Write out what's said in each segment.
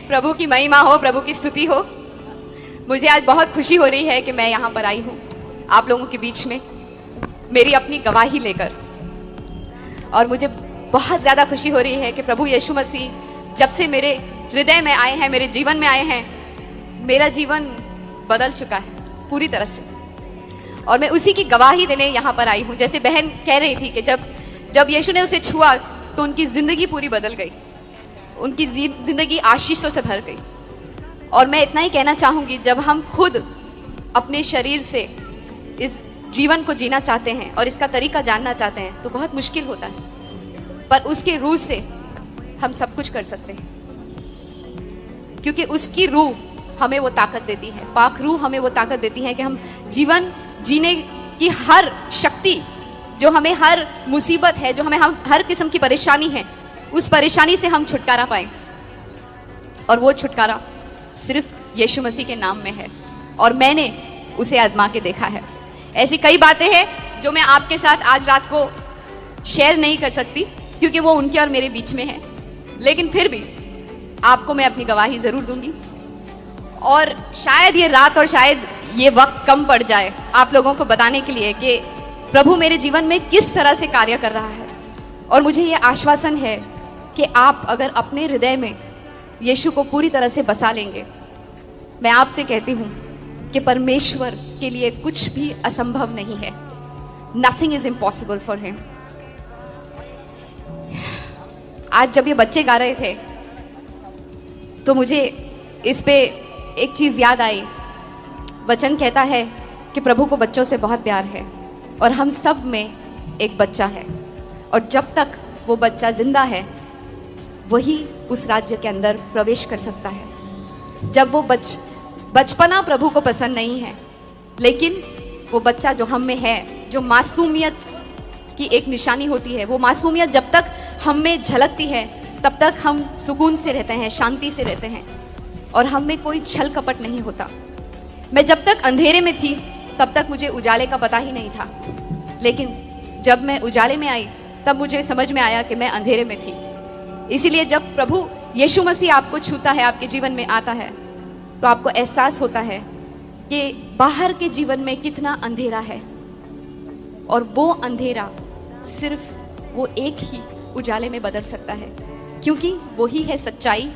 प्रभु की महिमा हो, प्रभु की स्तुति हो। मुझे आज बहुत खुशी हो रही है कि मैं यहाँ पर आई हूँ आप लोगों के बीच में मेरी अपनी गवाही लेकर। और मुझे बहुत ज़्यादा खुशी हो रही है कि प्रभु यीशु मसीह जब से मेरे हृदय में आए हैं, मेरे जीवन में आए हैं, मेरा जीवन बदल चुका है पूरी तरह से। और मैं उसी की गवाही देने यहाँ पर आई हूँ। जैसे बहन कह रही थी कि जब यीशु ने उसे छुआ तो उनकी ज़िंदगी पूरी बदल गई, उनकी ज़िंदगी आशीषों से भर गई। और मैं इतना ही कहना चाहूँगी, जब हम खुद अपने शरीर से इस जीवन को जीना चाहते हैं और इसका तरीका जानना चाहते हैं तो बहुत मुश्किल होता है, पर उसके रूह से हम सब कुछ कर सकते हैं, क्योंकि उसकी रूह हमें वो ताकत देती है। पाक रूह हमें वो ताकत देती है कि हम जीवन जीने की हर शक्ति, जो हमें हर मुसीबत है, जो हमें हर किस्म की परेशानी है, उस परेशानी से हम छुटकारा पाएं। और वो छुटकारा सिर्फ यीशु मसीह के नाम में है, और मैंने उसे आजमा के देखा है। ऐसी कई बातें हैं जो मैं आपके साथ आज रात को शेयर नहीं कर सकती, क्योंकि वो उनके और मेरे बीच में है, लेकिन फिर भी आपको मैं अपनी गवाही ज़रूर दूंगी। और शायद ये रात और शायद ये वक्त कम पड़ जाए आप लोगों को बताने के लिए कि प्रभु मेरे जीवन में किस तरह से कार्य कर रहा है। और मुझे ये आश्वासन है कि आप अगर अपने हृदय में यीशु को पूरी तरह से बसा लेंगे, मैं आपसे कहती हूँ कि परमेश्वर के लिए कुछ भी असंभव नहीं है। Nothing is impossible for him. आज जब ये बच्चे गा रहे थे तो मुझे इस पे एक चीज़ याद आई। वचन कहता है कि प्रभु को बच्चों से बहुत प्यार है और हम सब में एक बच्चा है, और जब तक वो बच्चा जिंदा है वही उस राज्य के अंदर प्रवेश कर सकता है। जब वो बचपना प्रभु को पसंद नहीं है, लेकिन वो बच्चा जो हम में है, जो मासूमियत की एक निशानी होती है, वो मासूमियत जब तक हम में झलकती है तब तक हम सुकून से रहते हैं, शांति से रहते हैं, और हम में कोई छल कपट नहीं होता। मैं जब तक अंधेरे में थी तब तक मुझे उजाले का पता ही नहीं था, लेकिन जब मैं उजाले में आई तब मुझे समझ में आया कि मैं अंधेरे में थी। इसीलिए जब प्रभु यीशु मसीह आपको छूता है, आपके जीवन में आता है, तो आपको एहसास होता है कि बाहर के जीवन में कितना अंधेरा है, और वो अंधेरा सिर्फ वो एक ही उजाले में बदल सकता है, क्योंकि वही है सच्चाई,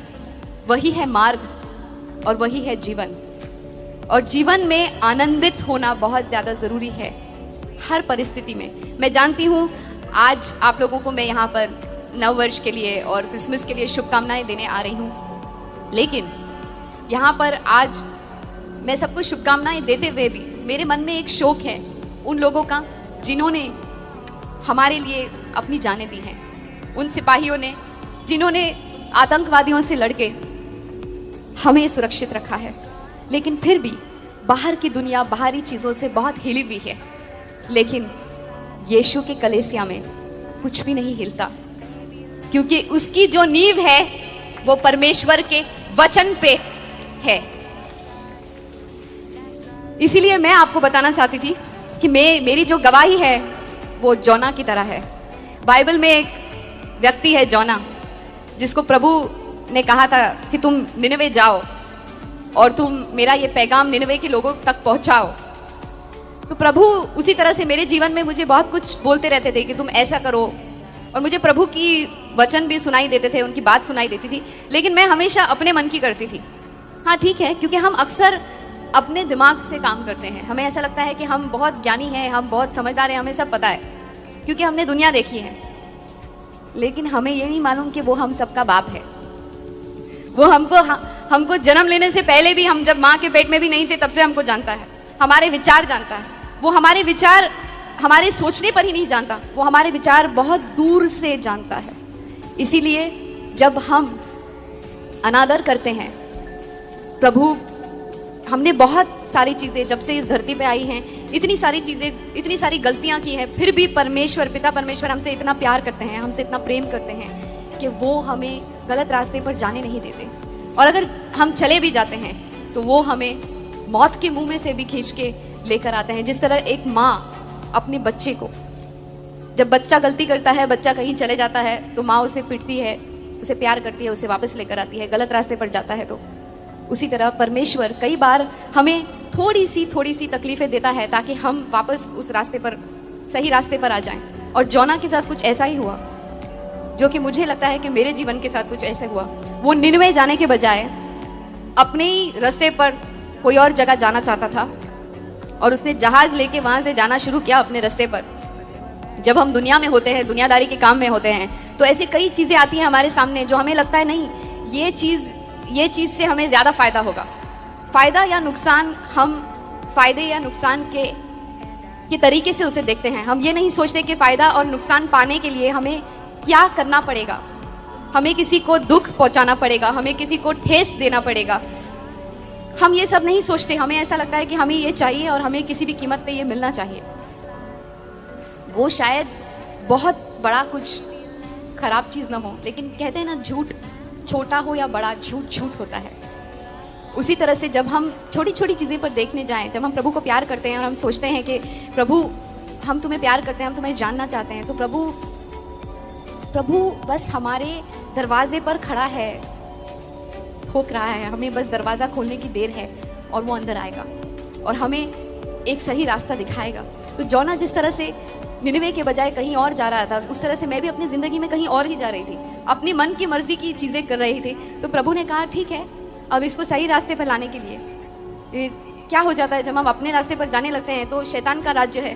वही है मार्ग, और वही है जीवन। और जीवन में आनंदित होना बहुत ज़्यादा ज़रूरी है हर परिस्थिति में। मैं जानती हूँ आज आप लोगों को मैं यहाँ पर नव वर्ष के लिए और क्रिसमस के लिए शुभकामनाएं देने आ रही हूँ, लेकिन यहाँ पर आज मैं सबको शुभकामनाएं देते हुए भी मेरे मन में एक शोक है उन लोगों का जिन्होंने हमारे लिए अपनी जानें दी हैं, उन सिपाहियों ने जिन्होंने आतंकवादियों से लड़के हमें सुरक्षित रखा है। लेकिन फिर भी बाहर की दुनिया बाहरी चीज़ों से बहुत हिली हुई है, लेकिन यीशु के कलीसिया में कुछ भी नहीं हिलता, क्योंकि उसकी जो नींव है वो परमेश्वर के वचन पे है। इसीलिए मैं आपको बताना चाहती थी कि मेरी जो गवाही है वो जोना की तरह है। बाइबल में एक व्यक्ति है जोना, जिसको प्रभु ने कहा था कि तुम निनवे जाओ और तुम मेरा ये पैगाम निनवे के लोगों तक पहुंचाओ। तो प्रभु उसी तरह से मेरे जीवन में मुझे बहुत कुछ बोलते रहते थे कि तुम ऐसा करो, और मुझे प्रभु की वचन भी सुनाई देते थे, उनकी बात सुनाई देती थी, लेकिन मैं हमेशा अपने मन की करती थी। हाँ ठीक है, क्योंकि हम अक्सर अपने दिमाग से काम करते हैं। हमें ऐसा लगता है कि हम बहुत ज्ञानी हैं, हम बहुत समझदार हैं, हमें सब पता है, क्योंकि हमने दुनिया देखी है। लेकिन हमें ये नहीं मालूम कि वो हम सबका बाप है। वो हमको जन्म लेने से पहले भी, हम जब माँ के पेट में भी नहीं थे तब से हमको जानता है, हमारे विचार जानता है। वो हमारे विचार हमारे सोचने पर ही नहीं जानता, वो हमारे विचार बहुत दूर से जानता है। इसीलिए जब हम अनादर करते हैं प्रभु, हमने बहुत सारी चीज़ें जब से इस धरती पे आई हैं, इतनी सारी चीज़ें, इतनी सारी गलतियां की हैं, फिर भी परमेश्वर, पिता परमेश्वर हमसे इतना प्यार करते हैं, हमसे इतना प्रेम करते हैं कि वो हमें गलत रास्ते पर जाने नहीं देते। और अगर हम चले भी जाते हैं तो वो हमें मौत के मुंह में से भी खींच के लेकर आते हैं। जिस तरह एक माँ अपने बच्चे को, जब बच्चा गलती करता है, बच्चा कहीं चले जाता है तो माँ उसे पीटती है, उसे प्यार करती है, उसे वापस लेकर आती है, गलत रास्ते पर जाता है तो उसी तरह परमेश्वर कई बार हमें थोड़ी सी तकलीफें देता है ताकि हम वापस उस रास्ते पर, सही रास्ते पर आ जाएं। और जोना के साथ कुछ ऐसा ही हुआ, जो कि मुझे लगता है कि मेरे जीवन के साथ कुछ ऐसा हुआ। वो निनवे जाने के बजाय अपने ही रास्ते पर कोई और जगह जाना चाहता था और उसने जहाज लेके वहां से जाना शुरू किया अपने रास्ते पर। जब हम दुनिया में होते हैं, दुनियादारी के काम में होते हैं, तो ऐसी कई चीजें आती हैं हमारे सामने जो हमें लगता है नहीं, ये चीज से हमें ज्यादा फायदा होगा। फायदा या नुकसान, हम फायदे या नुकसान के तरीके से उसे देखते हैं। हम ये नहीं सोचते कि फायदा और नुकसान पाने के लिए हमें क्या करना पड़ेगा, हमें किसी को दुख पहुंचाना पड़ेगा, हमें किसी को ठेस देना पड़ेगा। हम ये सब नहीं सोचते। हमें ऐसा लगता है कि हमें ये चाहिए और हमें किसी भी कीमत पे ये मिलना चाहिए। वो शायद बहुत बड़ा कुछ खराब चीज ना हो, लेकिन कहते हैं ना, झूठ छोटा हो या बड़ा, झूठ झूठ होता है। उसी तरह से जब हम छोटी छोटी चीजें पर देखने जाएं, जब हम प्रभु को प्यार करते हैं और हम सोचते हैं कि प्रभु हम तुम्हें प्यार करते हैं, हम तुम्हें जानना चाहते हैं, तो प्रभु बस हमारे दरवाजे पर खड़ा है, ठोक रहा है, हमें बस दरवाजा खोलने की देर है और वो अंदर आएगा और हमें एक सही रास्ता दिखाएगा। तो जोना जिस तरह से निनवे के बजाय कहीं और जा रहा था, उस तरह से मैं भी अपनी जिंदगी में कहीं और ही जा रही थी, अपनी मन की मर्जी की चीजें कर रही थी। तो प्रभु ने कहा ठीक है, अब इसको सही रास्ते पर लाने के लिए क्या हो जाता है, जब हम अपने रास्ते पर जाने लगते हैं तो शैतान का राज्य है,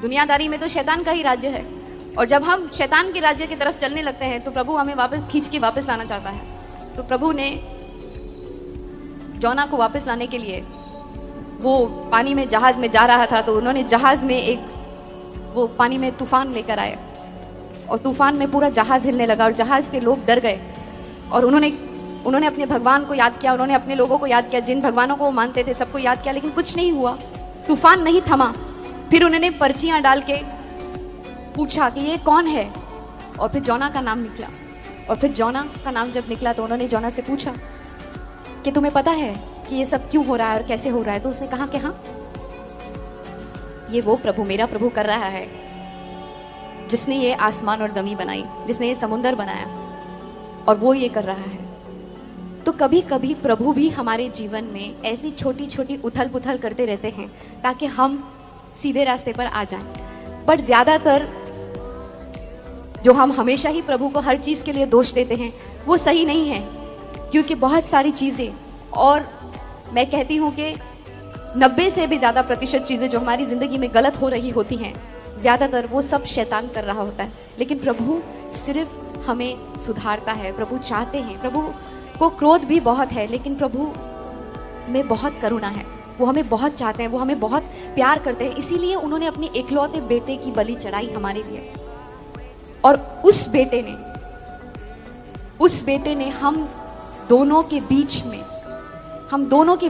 दुनियादारी में तो शैतान का ही राज्य है। और जब हम शैतान के राज्य की तरफ चलने लगते हैं तो प्रभु हमें वापस खींच के वापस लाना चाहता है। तो प्रभु ने जोना को वापस लाने के लिए, वो पानी में जहाज में जा रहा था, तो उन्होंने जहाज में वो पानी में तूफान लेकर आए और तूफान में पूरा जहाज हिलने लगा और जहाज के लोग डर गए और उन्होंने अपने भगवान को याद किया, उन्होंने अपने लोगों को याद किया, जिन भगवानों को वो मानते थे सबको याद किया, लेकिन कुछ नहीं हुआ, तूफान नहीं थमा। फिर उन्होंने पर्चियां डाल के पूछा कि ये कौन है, और फिर जोना का नाम निकला। और फिर जोना का नाम जब निकला तो उन्होंने जोना से पूछा कि तुम्हें पता है कि ये सब क्यों हो रहा है और कैसे हो रहा है। तो उसने कहा कि हाँ, ये वो प्रभु, मेरा प्रभु कर रहा है जिसने ये आसमान और जमीन बनाई, जिसने ये समुंदर बनाया, और वो ये कर रहा है। तो कभी कभी प्रभु भी हमारे जीवन में ऐसी छोटी छोटी उथल पुथल करते रहते हैं ताकि हम सीधे रास्ते पर आ जाएं। बट ज्यादातर जो हम हमेशा ही प्रभु को हर चीज के लिए दोष देते हैं वो सही नहीं है, क्योंकि बहुत सारी चीजें, और मैं कहती हूँ कि 90 से भी ज्यादा प्रतिशत चीजें जो हमारी जिंदगी में गलत हो रही होती हैं, ज्यादातर वो सब शैतान कर रहा होता है। लेकिन प्रभु सिर्फ हमें सुधारता है। प्रभु चाहते हैं, प्रभु को क्रोध भी बहुत है, लेकिन प्रभु में बहुत करुणा है, वो हमें बहुत चाहते हैं, वो हमें बहुत प्यार करते हैं। इसीलिए उन्होंने अपने इकलौते बेटे की बलि चढ़ाई हमारे लिए, और उस बेटे ने हम दोनों के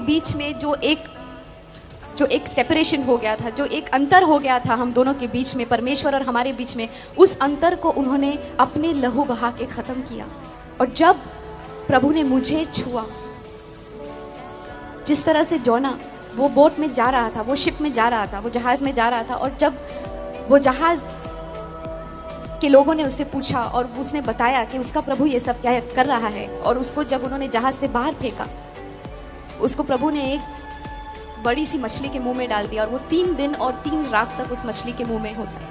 बीच में जो एक सेपरेशन हो गया था, जो एक अंतर हो गया था हम दोनों के बीच में, परमेश्वर और हमारे बीच में, उस अंतर को उन्होंने अपने लहू बहा के खत्म किया। और जब प्रभु ने मुझे छुआ, जिस तरह से जोना वो बोट में जा रहा था, वो शिप में जा रहा था, वो जहाज में जा रहा था, और जब वो जहाज के लोगों ने उससे पूछा और उसने बताया कि उसका प्रभु ये सब क्या कर रहा है, और उसको जब उन्होंने जहाज से बाहर फेंका, उसको प्रभु ने एक बड़ी सी मछली के मुंह में डाल दिया, और वो 3 दिन और 3 रात तक उस मछली के मुंह में होता है।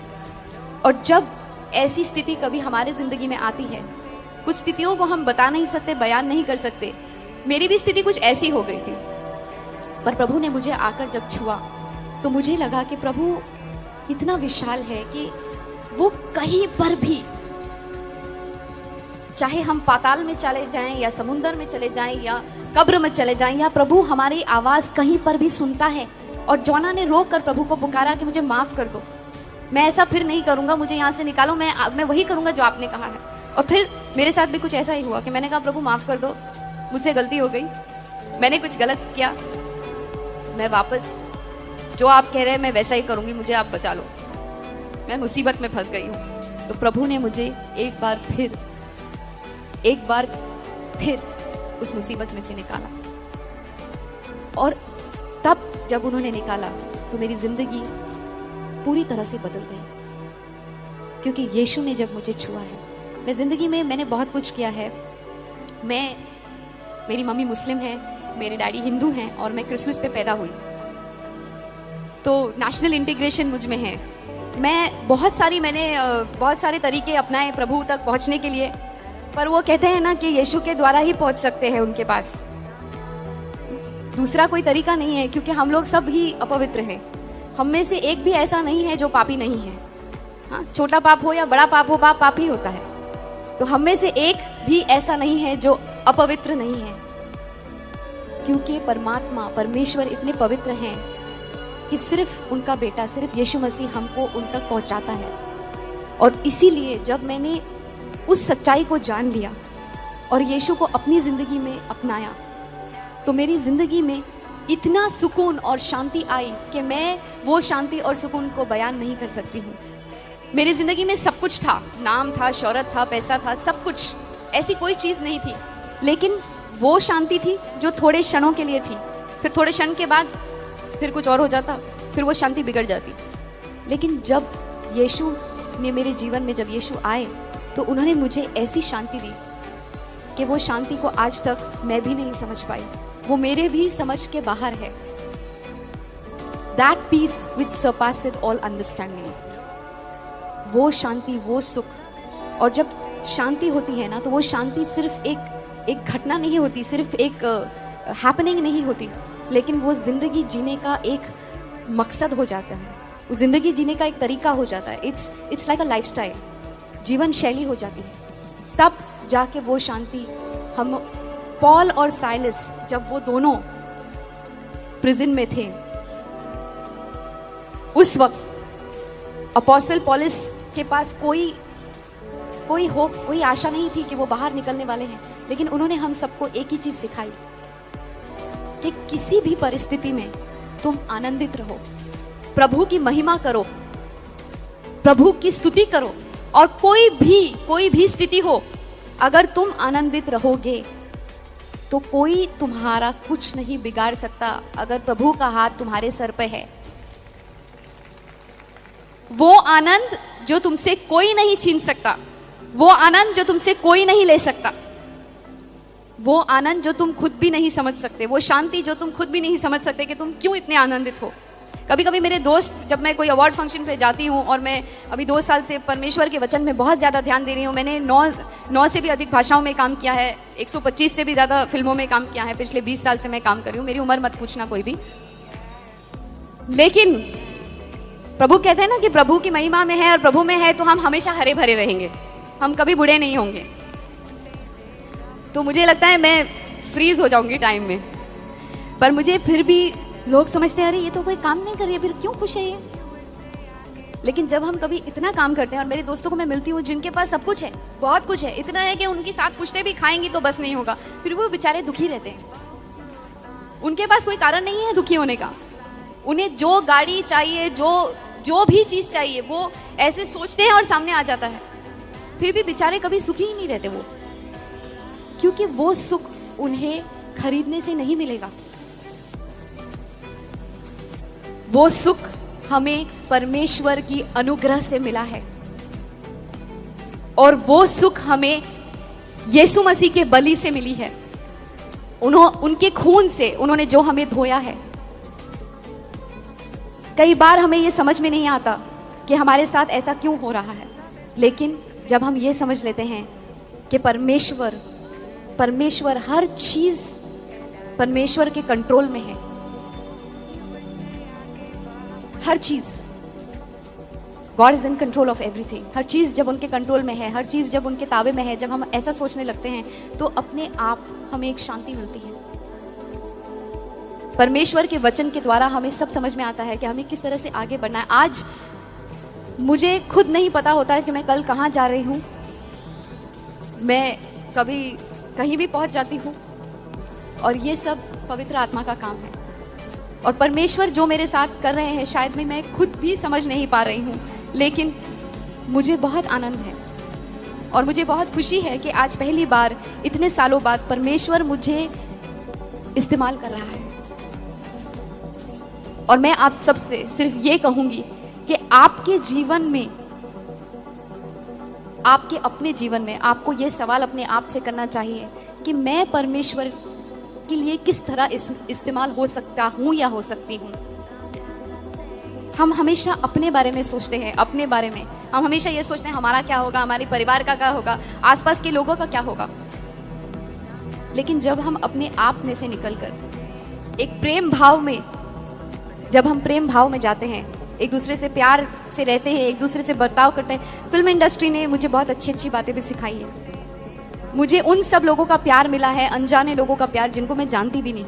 और जब ऐसी स्थिति कभी हमारे जिंदगी में आती है, कुछ स्थितियों को हम बता नहीं सकते, बयान नहीं कर सकते। मेरी भी स्थिति कुछ ऐसी हो गई थी, पर प्रभु ने मुझे आकर जब छुआ तो मुझे लगा कि प्रभु इतना विशाल है कि वो कहीं पर भी, चाहे हम पाताल में चले जाएं या समुंदर में चले जाएं या कब्र में चले जाएं, या प्रभु हमारी आवाज कहीं पर भी सुनता है। और जोना ने रोक कर प्रभु को पुकारा कि मुझे माफ कर दो, मैं ऐसा फिर नहीं करूंगा, मुझे यहाँ से निकालो, मैं वही करूंगा जो आपने कहा है। और फिर मेरे साथ भी कुछ ऐसा ही हुआ कि मैंने कहा प्रभु माफ कर दो, मुझसे गलती हो गई, मैंने कुछ गलत किया, मैं वापस जो आप कह रहे हैं मैं वैसा ही करूंगी, मुझे आप बचा लो, मैं मुसीबत में फंस गई हूँ। तो प्रभु ने मुझे एक बार फिर उस मुसीबत में से निकाला। और तब जब उन्होंने निकाला तो मेरी जिंदगी पूरी तरह से बदल गई, क्योंकि यीशु ने जब मुझे छुआ है मैं ज़िंदगी में मैंने बहुत कुछ किया है। मेरी मम्मी मुस्लिम है, मेरे डैडी हिंदू हैं और मैं क्रिसमस पे पैदा हुई, तो नेशनल इंटीग्रेशन मुझ में है। मैंने बहुत सारे तरीके अपनाए प्रभु तक पहुंचने के लिए, पर वो कहते हैं ना कि यीशु के द्वारा ही पहुंच सकते हैं उनके पास, दूसरा कोई तरीका नहीं है, क्योंकि हम लोग सब ही अपवित्र हैं। हम में से एक भी ऐसा नहीं है जो पापी नहीं है। हाँ, छोटा पाप हो या बड़ा पाप हो, पाप ही होता है। तो हम में से एक भी ऐसा नहीं है जो अपवित्र नहीं है, क्योंकि परमेश्वर इतने पवित्र हैं कि सिर्फ उनका बेटा, सिर्फ यीशु मसीह हमको उन तक पहुंचाता है। और इसीलिए जब मैंने उस सच्चाई को जान लिया और यीशु को अपनी ज़िंदगी में अपनाया, तो मेरी ज़िंदगी में इतना सुकून और शांति आई कि मैं वो शांति और सुकून को बयान नहीं कर सकती हूँ। मेरी ज़िंदगी में सब कुछ था, नाम था, शोहरत था, पैसा था, सब कुछ, ऐसी कोई चीज़ नहीं थी, लेकिन वो शांति थी जो थोड़े क्षणों के लिए थी। फिर थोड़े क्षण के बाद फिर कुछ और हो जाता, फिर वो शांति बिगड़ जाती। लेकिन जब यीशु ने मेरे जीवन में, जब यीशु आए, तो उन्होंने मुझे ऐसी शांति दी कि वो शांति को आज तक मैं भी नहीं समझ पाई, वो मेरे भी समझ के बाहर है। That peace which surpasses all understanding, वो शांति, वो सुख। और जब शांति होती है ना, तो वो शांति सिर्फ एक घटना नहीं होती, सिर्फ एक हैपनिंग नहीं होती, लेकिन वो जिंदगी जीने का एक मकसद हो जाता है, वो जिंदगी जीने का एक तरीका हो जाता है। इट्स लाइक अ लाइफस्टाइल, जीवन शैली हो जाती है। तब जाके वो शांति, हम पॉल और साइलस जब वो दोनों प्रिजन में थे, उस वक्त अपोस्टल पॉलस के पास कोई होप, कोई आशा नहीं थी कि वो बाहर निकलने वाले हैं, लेकिन उन्होंने हम सबको एक ही चीज सिखाई कि किसी भी परिस्थिति में तुम आनंदित रहो, प्रभु की महिमा करो, प्रभु की स्तुति करो, और कोई भी स्थिति हो, अगर तुम आनंदित रहोगे तो कोई तुम्हारा कुछ नहीं बिगाड़ सकता। अगर प्रभु का हाथ तुम्हारे सर पे है, वो आनंद जो तुमसे कोई नहीं छीन सकता, वो आनंद जो तुमसे कोई नहीं ले सकता, वो आनंद जो तुम खुद भी नहीं समझ सकते, वो शांति जो तुम खुद भी नहीं समझ सकते कि तुम क्यों इतने आनंदित हो। कभी कभी मेरे दोस्त, जब मैं कोई अवार्ड फंक्शन पे जाती हूँ, और मैं अभी 2 साल से परमेश्वर के वचन में बहुत ज़्यादा ध्यान दे रही हूँ, मैंने 9 से भी अधिक भाषाओं में काम किया है, 125 से भी ज़्यादा फिल्मों में काम किया है, पिछले 20 साल से मैं काम कर रही हूँ, मेरी उम्र मत पूछना कोई भी। लेकिन प्रभु कहते हैं ना कि प्रभु की महिमा में है और प्रभु में है तो हम हमेशा हरे भरे रहेंगे, हम कभी बुढ़े नहीं होंगे। तो मुझे लगता है मैं फ्रीज हो जाऊंगी टाइम में, पर मुझे फिर भी लोग समझते हैं अरे ये तो कोई काम नहीं कर रही है, फिर क्यों खुश है ये। लेकिन जब हम कभी इतना काम करते हैं, और मेरे दोस्तों को मैं मिलती हूँ जिनके पास सब कुछ है, बहुत कुछ है, इतना है कि उनके साथ पूछते भी खाएंगी तो बस नहीं होगा, फिर वो बेचारे दुखी रहते हैं। उनके पास कोई कारण नहीं है दुखी होने का, उन्हें जो गाड़ी चाहिए, जो भी चीज चाहिए, वो ऐसे सोचते हैं और सामने आ जाता है, फिर भी बेचारे कभी सुखी ही नहीं रहते वो, क्योंकि वो सुख उन्हें खरीदने से नहीं मिलेगा। वो सुख हमें परमेश्वर की अनुग्रह से मिला है, और वो सुख हमें यीशु मसीह के बलि से मिली है, उनके खून से, उन्होंने जो हमें धोया है। कई बार हमें ये समझ में नहीं आता कि हमारे साथ ऐसा क्यों हो रहा है, लेकिन जब हम ये समझ लेते हैं कि परमेश्वर हर चीज परमेश्वर के कंट्रोल में है, हर चीज, God is in control of everything, हर चीज जब उनके कंट्रोल में है, हर चीज जब उनके ताबे में है, जब हम ऐसा सोचने लगते हैं तो अपने आप हमें एक शांति मिलती है। परमेश्वर के वचन के द्वारा हमें सब समझ में आता है कि हमें किस तरह से आगे बढ़ना है। आज मुझे खुद नहीं पता होता है कि मैं कल कहाँ जा रही हूँ, मैं कभी कहीं भी पहुंच जाती हूँ, और ये सब पवित्र आत्मा का काम है। और परमेश्वर जो मेरे साथ कर रहे हैं शायद मैं खुद भी समझ नहीं पा रही हूँ, लेकिन मुझे बहुत आनंद है और मुझे बहुत खुशी है कि आज पहली बार इतने सालों बाद परमेश्वर मुझे इस्तेमाल कर रहा है। और मैं आप सबसे सिर्फ ये कहूंगी कि आपके जीवन में आपके अपने जीवन में आपको ये सवाल अपने आप से करना चाहिए कि मैं परमेश्वर के लिए किस तरह इस्तेमाल हो सकता हूँ या हो सकती हूँ। हम हमेशा अपने बारे में सोचते हैं, अपने बारे में हम हमेशा ये सोचते हैं हमारा क्या होगा, हमारे परिवार का क्या होगा, आसपास के लोगों का क्या होगा। लेकिन जब हम अपने आप में से निकलकर एक प्रेम भाव में, जब हम प्रेम भाव में जाते हैं, एक दूसरे से प्यार से रहते हैं, एक दूसरे से बर्ताव करते हैं। फिल्म इंडस्ट्री ने मुझे बहुत अच्छी अच्छी बातें भी सिखाई है। मुझे उन सब लोगों का प्यार मिला है, अनजाने लोगों का प्यार जिनको मैं जानती भी नहीं।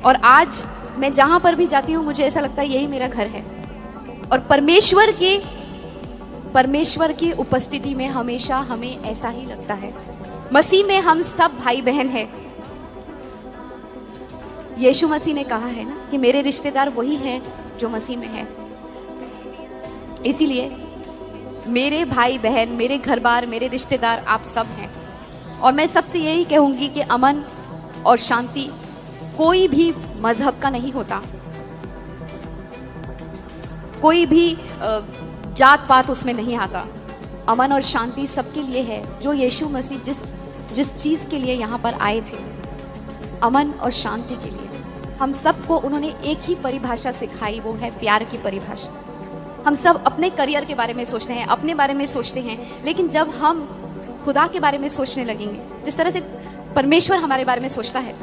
और आज मैं जहाँ पर भी जाती हूँ मुझे ऐसा लगता है यही मेरा घर है। और परमेश्वर की उपस्थिति में हमेशा हमें ऐसा ही लगता है। मसीह में हम सब भाई बहन हैं। यीशु मसीह ने कहा है ना कि मेरे रिश्तेदार वही हैं जो मसीह में हैं। इसीलिए मेरे भाई बहन, मेरे घर बार, मेरे रिश्तेदार आप सब हैं। और मैं सबसे यही कहूंगी कि अमन और शांति कोई भी मजहब का नहीं होता, कोई भी जात पात उसमें नहीं आता। अमन और शांति सबके लिए है। जो यीशु मसीह जिस चीज़ के लिए यहाँ पर आए थे, अमन और शांति के लिए, हम सबको उन्होंने एक ही परिभाषा सिखाई, वो है प्यार की परिभाषा। हम सब अपने करियर के बारे में सोचते हैं, अपने बारे में सोचते हैं, लेकिन जब हम खुदा के बारे में सोचने लगेंगे, जिस तरह से परमेश्वर हमारे बारे में सोचता है,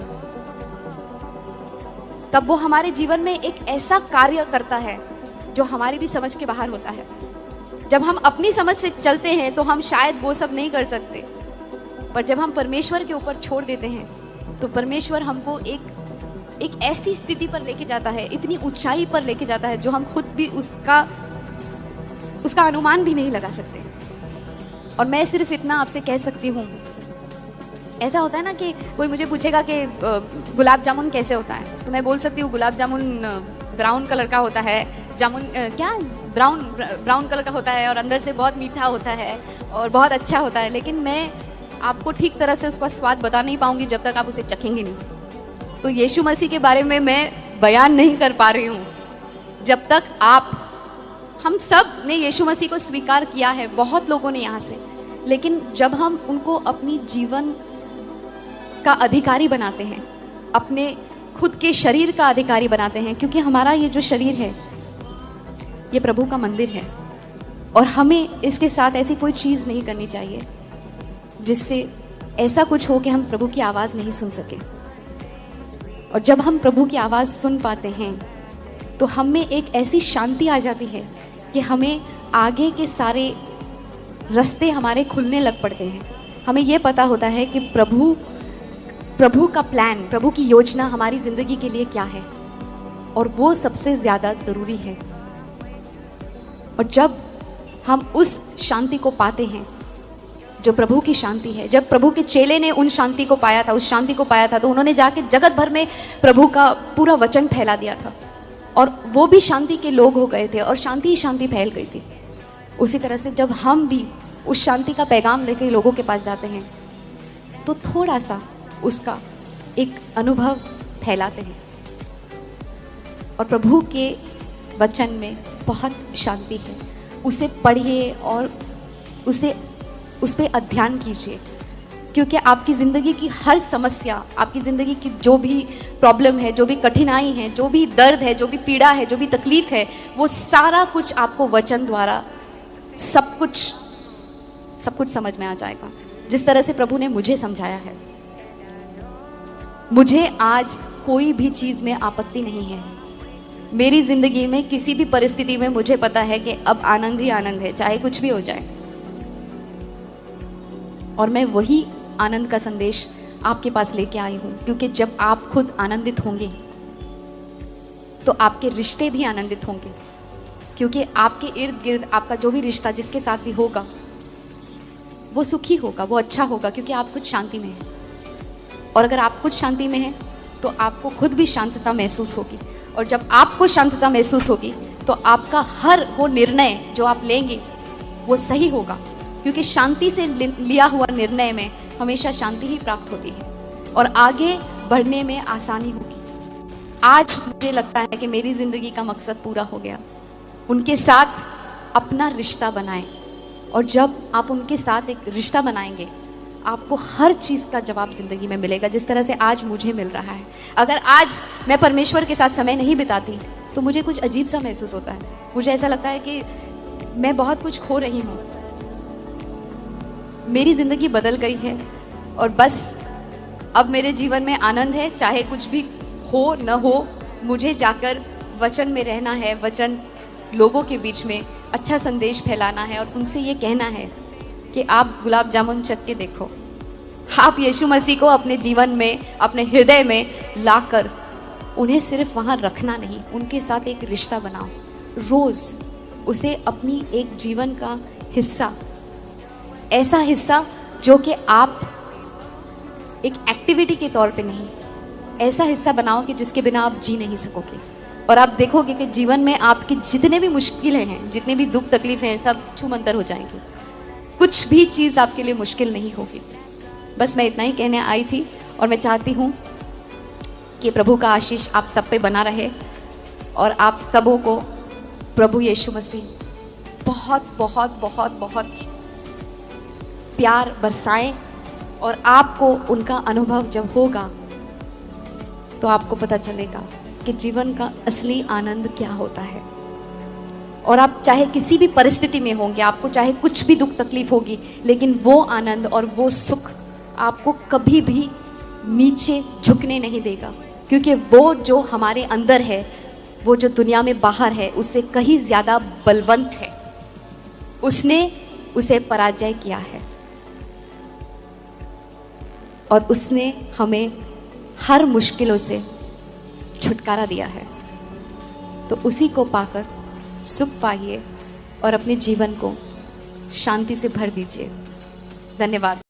तब वो हमारे जीवन में एक ऐसा कार्य करता है जो हमारी भी समझ के बाहर होता है। जब हम अपनी समझ से चलते हैं तो हम शायद वो सब नहीं कर सकते, पर जब हम परमेश्वर के ऊपर छोड़ देते हैं तो परमेश्वर हमको एक ऐसी स्थिति पर लेके जाता है, इतनी ऊंचाई पर लेके जाता है जो हम खुद भी उसका अनुमान भी नहीं लगा सकते। और मैं सिर्फ इतना आपसे कह सकती हूँ, ऐसा होता है ना कि कोई मुझे पूछेगा कि गुलाब जामुन कैसे होता है, तो मैं बोल सकती हूँ गुलाब जामुन ब्राउन कलर का होता है, जामुन ब्राउन कलर का होता है और अंदर से बहुत मीठा होता है और बहुत अच्छा होता है। लेकिन मैं आपको ठीक तरह से उसका स्वाद बता नहीं पाऊंगी जब तक आप उसे चखेंगे नहीं। तो यीशु मसीह के बारे में मैं बयान नहीं कर पा रही हूँ जब तक हम सब ने यीशु मसीह को स्वीकार किया है, बहुत लोगों ने यहाँ से, लेकिन जब हम उनको अपनी जीवन का अधिकारी बनाते हैं, अपने खुद के शरीर का अधिकारी बनाते हैं, क्योंकि हमारा ये जो शरीर है ये प्रभु का मंदिर है और हमें इसके साथ ऐसी कोई चीज़ नहीं करनी चाहिए जिससे ऐसा कुछ हो कि हम प्रभु की आवाज़ नहीं सुन सके। और जब हम प्रभु की आवाज़ सुन पाते हैं तो हम में एक ऐसी शांति आ जाती है कि हमें आगे के सारे रास्ते हमारे खुलने लग पड़ते हैं। हमें ये पता होता है कि प्रभु का प्लान, प्रभु की योजना हमारी ज़िंदगी के लिए क्या है और वो सबसे ज़्यादा ज़रूरी है। और जब हम उस शांति को पाते हैं जो प्रभु की शांति है, जब प्रभु के चेले ने उन शांति को पाया था, उस शांति को पाया था, तो उन्होंने जाके जगत भर में प्रभु का पूरा वचन फैला दिया था और वो भी शांति के लोग हो गए थे और शांति ही शांति फैल गई थी। उसी तरह से जब हम भी उस शांति का पैगाम लेकर लोगों के पास जाते हैं तो थोड़ा सा उसका एक अनुभव फैलाते हैं। और प्रभु के वचन में बहुत शांति है, उसे पढ़िए और उस पर अध्ययन कीजिए, क्योंकि आपकी ज़िंदगी की हर समस्या, आपकी ज़िंदगी की जो भी प्रॉब्लम है, जो भी कठिनाई है, जो भी दर्द है, जो भी पीड़ा है, जो भी तकलीफ है, वो सारा कुछ आपको वचन द्वारा सब कुछ समझ में आ जाएगा। जिस तरह से प्रभु ने मुझे समझाया है, मुझे आज कोई भी चीज़ में आपत्ति नहीं है। मेरी ज़िंदगी में किसी भी परिस्थिति में मुझे पता है कि अब आनंद ही आनंद है, चाहे कुछ भी हो जाए। और मैं वही आनंद का संदेश आपके पास लेके आई हूँ, क्योंकि जब आप खुद आनंदित होंगे तो आपके रिश्ते भी आनंदित होंगे, क्योंकि आपके इर्द गिर्द आपका जो भी रिश्ता जिसके साथ भी होगा वो सुखी होगा, वो अच्छा होगा, क्योंकि आप कुछ शांति में हैं। और अगर आप कुछ शांति में हैं तो आपको खुद भी शांतता महसूस होगी, और जब आपको शांतता महसूस होगी तो आपका हर वो निर्णय जो आप लेंगे वो सही होगा, क्योंकि शांति से लिया हुआ निर्णय में हमेशा शांति ही प्राप्त होती है और आगे बढ़ने में आसानी होगी। आज मुझे लगता है कि मेरी ज़िंदगी का मकसद पूरा हो गया। उनके साथ अपना रिश्ता बनाएं, और जब आप उनके साथ एक रिश्ता बनाएंगे, आपको हर चीज़ का जवाब ज़िंदगी में मिलेगा, जिस तरह से आज मुझे मिल रहा है। अगर आज मैं परमेश्वर के साथ समय नहीं बिताती तो मुझे कुछ अजीब सा महसूस होता है। मुझे ऐसा लगता है कि मैं बहुत कुछ खो रही हूँ। मेरी ज़िंदगी बदल गई है और बस अब मेरे जीवन में आनंद है, चाहे कुछ भी हो न हो। मुझे जाकर वचन में रहना है, वचन लोगों के बीच में अच्छा संदेश फैलाना है और उनसे ये कहना है कि आप गुलाब जामुन चख के देखो। आप यीशु मसीह को अपने जीवन में, अपने हृदय में लाकर उन्हें सिर्फ वहाँ रखना नहीं, उनके साथ एक रिश्ता बनाओ। रोज़ उसे अपनी एक जीवन का हिस्सा, ऐसा हिस्सा जो कि आप एक एक्टिविटी के तौर पे नहीं, ऐसा हिस्सा बनाओ कि जिसके बिना आप जी नहीं सकोगे। और आप देखोगे कि जीवन में आपकी जितने भी मुश्किलें हैं, जितने भी दुख तकलीफें हैं, सब छूमंतर हो जाएंगी। कुछ भी चीज़ आपके लिए मुश्किल नहीं होगी। बस मैं इतना ही कहने आई थी और मैं चाहती हूँ कि प्रभु का आशीष आप सब पे बना रहे और आप सबों को प्रभु यीशु मसीह बहुत बहुत बहुत बहुत प्यार बरसाएं। और आपको उनका अनुभव जब होगा तो आपको पता चलेगा कि जीवन का असली आनंद क्या होता है। और आप चाहे किसी भी परिस्थिति में होंगे, आपको चाहे कुछ भी दुख तकलीफ होगी, लेकिन वो आनंद और वो सुख आपको कभी भी नीचे झुकने नहीं देगा, क्योंकि वो जो हमारे अंदर है, वो जो दुनिया में बाहर है, उससे कहीं ज़्यादा बलवंत है। उसने उसे पराजय किया है और उसने हमें हर मुश्किलों से छुटकारा दिया है। तो उसी को पाकर सुख पाइए और अपने जीवन को शांति से भर दीजिए। धन्यवाद।